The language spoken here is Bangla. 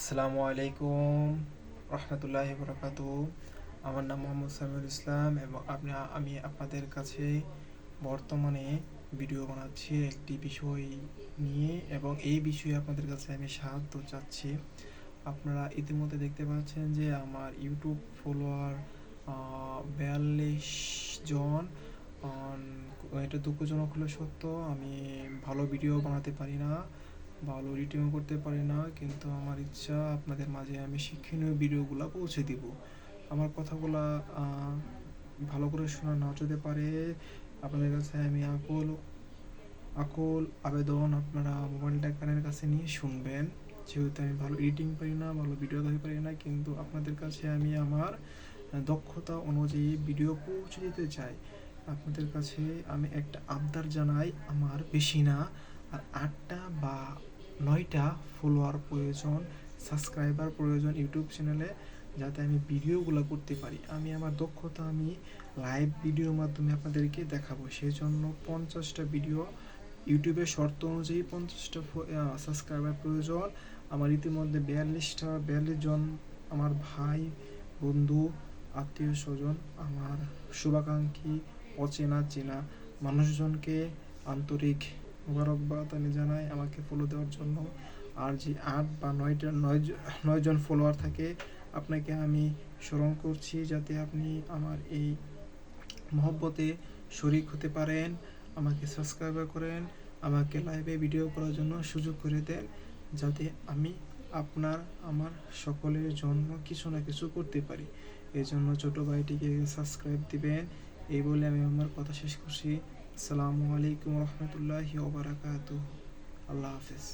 আসসালামু আলাইকুম রহমতুল্লাহি বরকাতুহু। আমার নাম মোহাম্মদ সামিউল ইসলাম এবং আমি আপনাদের কাছে বর্তমানে ভিডিও বানাচ্ছি একটি বিষয় নিয়ে, এবং এই বিষয়ে আপনাদের কাছে আমি সাহায্য চাচ্ছি। আপনারা ইতিমধ্যে দেখতে পাচ্ছেন যে আমার ইউটিউব ফলোয়ার 42 জন। এটা দুঃখজনক হলো সত্য, আমি ভালো ভিডিও বানাতে পারি না, ভালো এডিটিংও করতে পারি না, কিন্তু আমার ইচ্ছা আপনাদের মাঝে আমি শিক্ষণীয় ভিডিওগুলো পৌঁছে দিব। আমার কথাগুলা ভালো করে শোনা না যেতে পারে, আপনাদের কাছে আমি আকুল আবেদন আপনারা মোবাইলটা কানের কাছে নিয়ে শুনবেন। যেহেতু আমি ভালো এডিটিং পারি না, ভালো ভিডিও করতে পারি না, কিন্তু আপনাদের কাছে আমি আমার দক্ষতা অনুযায়ী ভিডিও পৌঁছে দিতে চাই। আপনাদের কাছে আমি একটা আবদার জানাই, আমার বেশি না, আর 8টা বা 9টা ফলোয়ার প্রয়োজন, সাবস্ক্রাইবার প্রয়োজন ইউটিউব চ্যানেলে, যাতে আমি ভিডিওগুলো করতে পারি। আমি আমার দক্ষতা আমি লাইভ ভিডিওর মাধ্যমে আপনাদেরকে দেখাবো। সেই জন্য 50টা ভিডিও ইউটিউবের শর্ত অনুযায়ী 50টা সাবস্ক্রাইবার প্রয়োজন। আমার ইতিমধ্যে 42 জন আমার ভাই, বন্ধু, আত্মীয় স্বজন, আমার শুভাকাঙ্ক্ষী, অচেনা চেনা মানুষজনকে আন্তরিক মোবারকবাদ আমি জানাই আমাকে ফলো দেওয়ার জন্য। আর যে 8 বা 9 জন ফলোয়ার থাকে, আপনাকে আমি স্মরণ করছি যাতে আপনি আমার এই মহব্বতে শরিক হতে পারেন, আমাকে সাবস্ক্রাইব করেন, আমাকে লাইভে ভিডিও করার জন্য সুযোগ করে দেন, যাতে আমি আমার সকলের জন্য কিছু না কিছু করতে পারি। এই জন্য ছোটো ভাইটিকে সাবস্ক্রাইব দিবেন। এই বলে আমি আমার কথা শেষ করছি। আসসালামু আলাইকুম রহমতুল্লাহি ওয়া বারাকাতুহু। আল্লাহ হাফেজ।